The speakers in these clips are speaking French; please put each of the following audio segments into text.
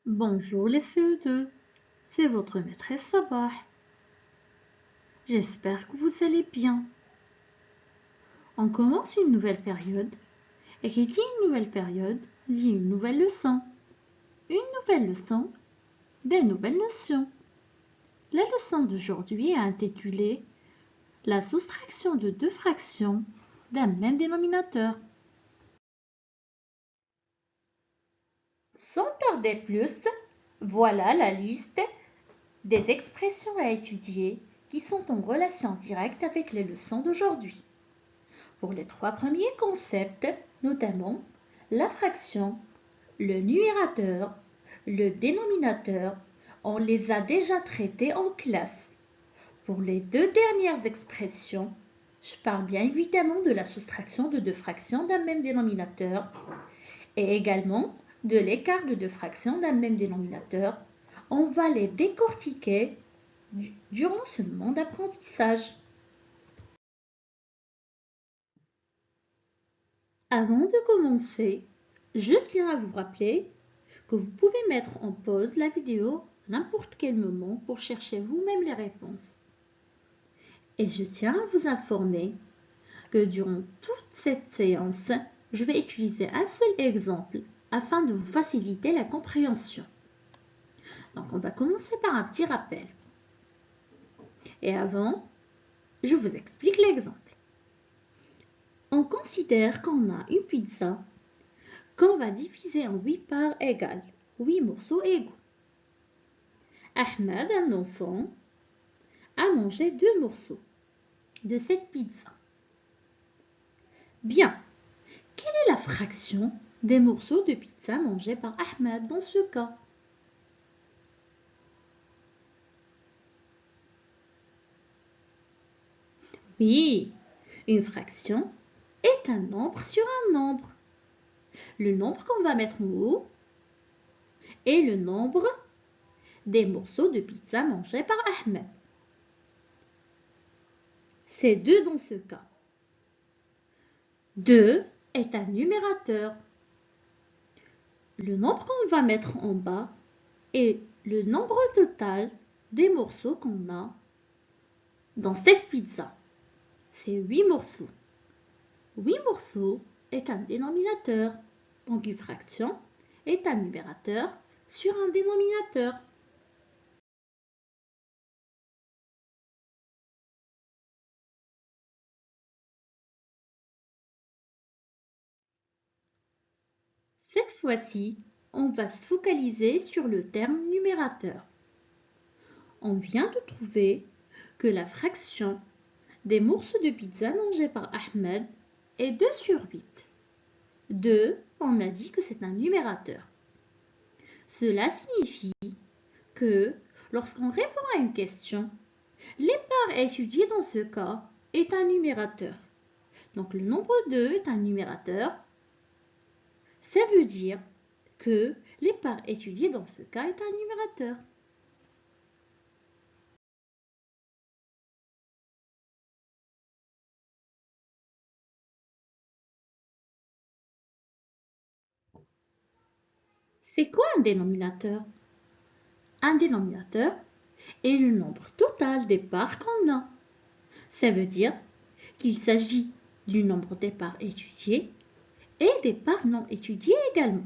Bonjour les CE2, c'est votre maîtresse Sabah. J'espère que vous allez bien. On commence une nouvelle période. Et qui dit une nouvelle période, dit une nouvelle leçon. Une nouvelle leçon, des nouvelles notions. La leçon d'aujourd'hui est intitulée La soustraction de deux fractions d'un même dénominateur. Sans tarder plus, voilà la liste des expressions à étudier qui sont en relation directe avec les leçons d'aujourd'hui. Pour les trois premiers concepts, notamment la fraction, le numérateur, le dénominateur, on les a déjà traités en classe. Pour les deux dernières expressions, je parle bien évidemment de la soustraction de deux fractions d'un même dénominateur et également de l'écart de deux fractions d'un même dénominateur. On va les décortiquer durant ce moment d'apprentissage. Avant de commencer, je tiens à vous rappeler que vous pouvez mettre en pause la vidéo à n'importe quel moment pour chercher vous-même les réponses. Et je tiens à vous informer que durant toute cette séance, je vais utiliser un seul exemple afin de vous faciliter la compréhension. Donc on va commencer par un petit rappel. Et avant, je vous explique l'exemple. On considère qu'on a une pizza qu'on va diviser en 8 parts égales, 8 morceaux égaux. Ahmed, un enfant, a mangé 2 morceaux de cette pizza. Bien, quelle est la fraction des morceaux de pizza mangés par Ahmed dans ce cas? Oui, une fraction est un nombre sur un nombre. Le nombre qu'on va mettre en haut est le nombre des morceaux de pizza mangés par Ahmed. C'est 2 dans ce cas. 2 est un numérateur. Le nombre qu'on va mettre en bas est le nombre total des morceaux qu'on a dans cette pizza. C'est 8 morceaux. 8 morceaux est un dénominateur. Donc une fraction est un numérateur sur un dénominateur. Cette fois-ci, on va se focaliser sur le terme numérateur. On vient de trouver que la fraction des morceaux de pizza mangés par Ahmed est 2 sur 8. 2, on a dit que c'est un numérateur. Cela signifie que lorsqu'on répond à une question, l'épargne étudiée dans ce cas est un numérateur. Donc le nombre 2 est un numérateur. Ça veut dire que l'épargne étudiée dans ce cas est un numérateur. C'est quoi un dénominateur? Un dénominateur est le nombre total des parts qu'on a. Ça veut dire qu'il s'agit du nombre des parts étudiées et des parts non étudiées également.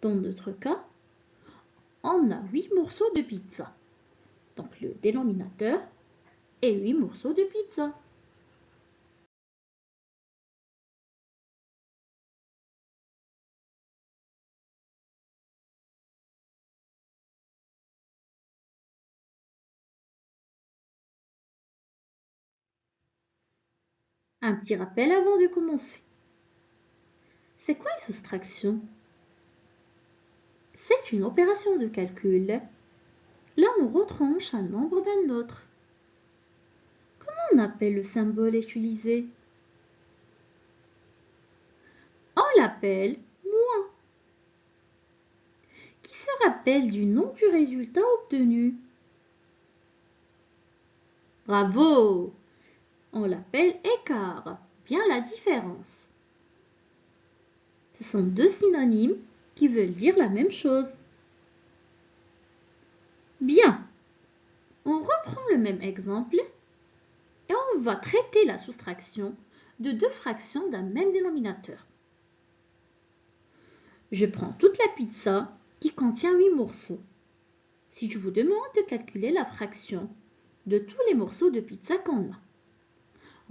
Dans notre cas, on a 8 morceaux de pizza. Donc le dénominateur est 8 morceaux de pizza. Un petit rappel avant de commencer. C'est quoi une soustraction? C'est une opération de calcul. Là, on retranche un nombre d'un autre. Comment on appelle le symbole utilisé? On l'appelle moins. Qui se rappelle du nom du résultat obtenu? Bravo! On l'appelle écart, bien la différence. Ce sont deux synonymes qui veulent dire la même chose. Bien, on reprend le même exemple et on va traiter la soustraction de deux fractions d'un même dénominateur. Je prends toute la pizza qui contient 8 morceaux. Si je vous demande de calculer la fraction de tous les morceaux de pizza qu'on a,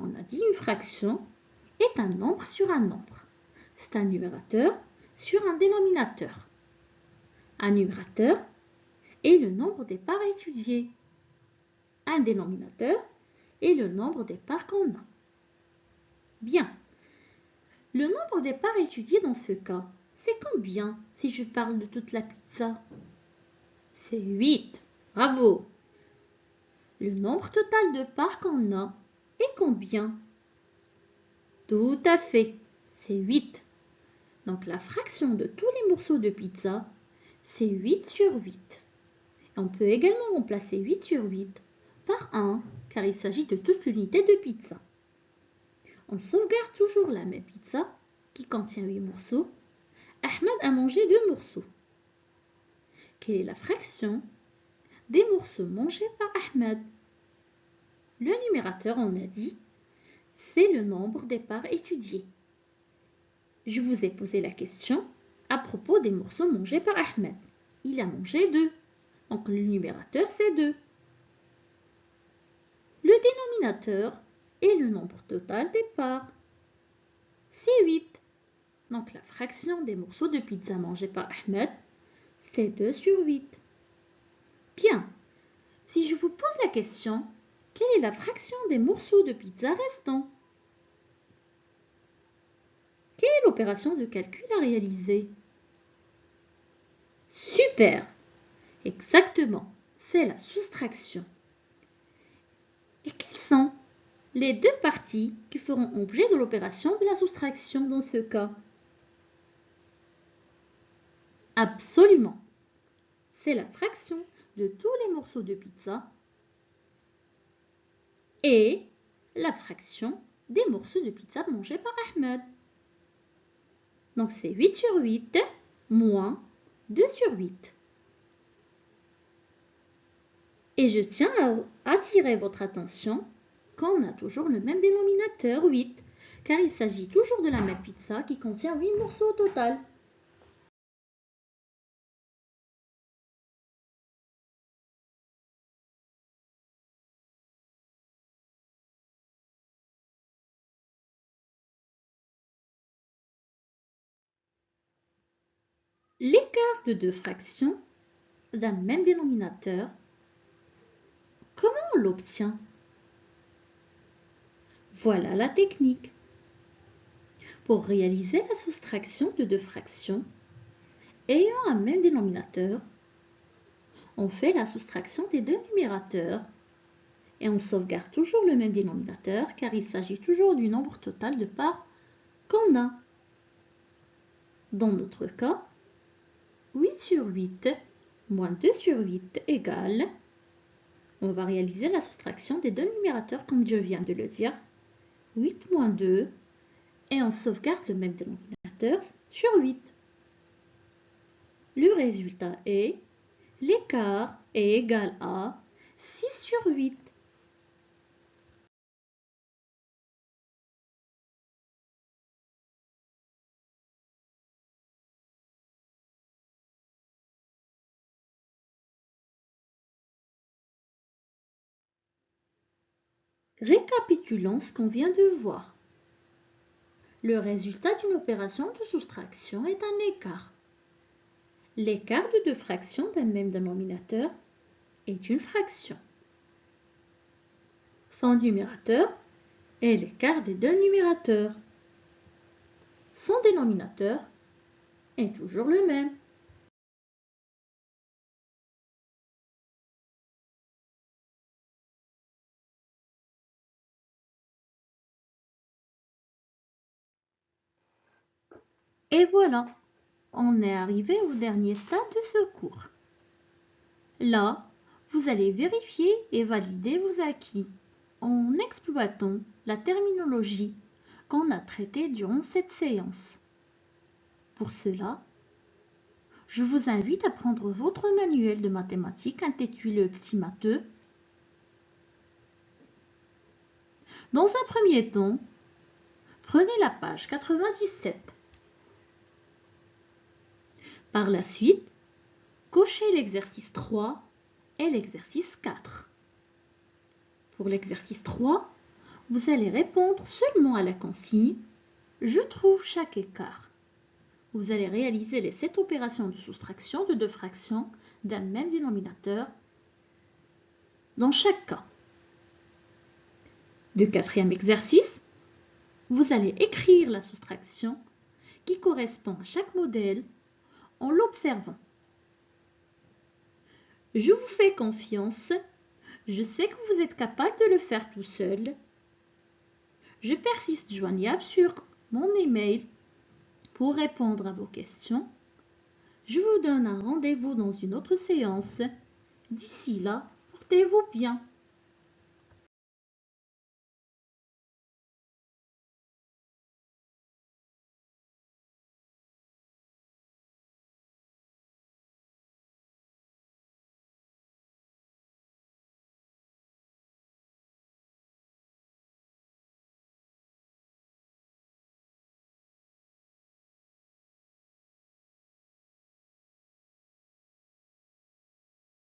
on a dit une fraction est un nombre sur un nombre. C'est un numérateur sur un dénominateur. Un numérateur est le nombre des parts étudiées. Un dénominateur est le nombre des parts qu'on a. Bien. Le nombre des parts étudiées dans ce cas, c'est combien si je parle de toute la pizza? C'est 8. Bravo. Le nombre total de parts qu'on a est combien? Tout à fait. C'est 8. Donc la fraction de tous les morceaux de pizza, c'est 8 sur 8. On peut également remplacer 8 sur 8 par 1, car il s'agit de toute l'unité de pizza. On sauvegarde toujours la même pizza, qui contient 8 morceaux. Ahmed a mangé 2 morceaux. Quelle est la fraction des morceaux mangés par Ahmed? Le numérateur, on a dit, c'est le nombre des parts étudiées. Je vous ai posé la question à propos des morceaux mangés par Ahmed. Il a mangé 2. Donc le numérateur, c'est 2. Le dénominateur est le nombre total des parts. C'est 8. Donc la fraction des morceaux de pizza mangés par Ahmed, c'est 2 sur 8. Bien. Si je vous pose la question, quelle est la fraction des morceaux de pizza restants? Quelle est l'opération de calcul à réaliser? Super! Exactement, c'est la soustraction. Et quelles sont les deux parties qui feront objet de l'opération de la soustraction dans ce cas? Absolument. C'est la fraction de tous les morceaux de pizza et la fraction des morceaux de pizza mangés par Ahmed. Donc c'est 8 sur 8 moins 2 sur 8. Et je tiens à attirer votre attention qu'on a toujours le même dénominateur, 8, car il s'agit toujours de la même pizza qui contient 8 morceaux au total. L'écart de deux fractions d'un même dénominateur, comment on l'obtient? Voilà la technique. Pour réaliser la soustraction de deux fractions ayant un même dénominateur, on fait la soustraction des deux numérateurs et on sauvegarde toujours le même dénominateur car il s'agit toujours du nombre total de parts qu'on a. Dans notre cas, 8 sur 8 moins 2 sur 8 égale, on va réaliser la soustraction des deux numérateurs comme je viens de le dire, 8 moins 2, et on sauvegarde le même dénominateur sur 8. Le résultat est, l'écart est égal à 6 sur 8. Récapitulons ce qu'on vient de voir. Le résultat d'une opération de soustraction est un écart. L'écart de deux fractions d'un même dénominateur est une fraction. Son numérateur est l'écart des deux numérateurs. Son dénominateur est toujours le même. Et voilà, on est arrivé au dernier stade de ce cours. Là, vous allez vérifier et valider vos acquis en exploitant la terminologie qu'on a traitée durant cette séance. Pour cela, Je vous invite à prendre votre manuel de mathématiques intitulé Petit matheux. Dans un premier temps, prenez la page 97. Par la suite, cochez l'exercice 3 et l'exercice 4. Pour l'exercice 3, vous allez répondre seulement à la consigne « Je trouve chaque écart ». Vous allez réaliser les 7 opérations de soustraction de deux fractions d'un même dénominateur dans chaque cas. Du quatrième exercice, vous allez écrire la soustraction qui correspond à chaque modèle en l'observant. Je vous fais confiance. Je sais que vous êtes capable de le faire tout seul. Je persiste joignable sur mon email pour répondre à vos questions. Je vous donne un rendez-vous dans une autre séance. D'ici là, portez-vous bien.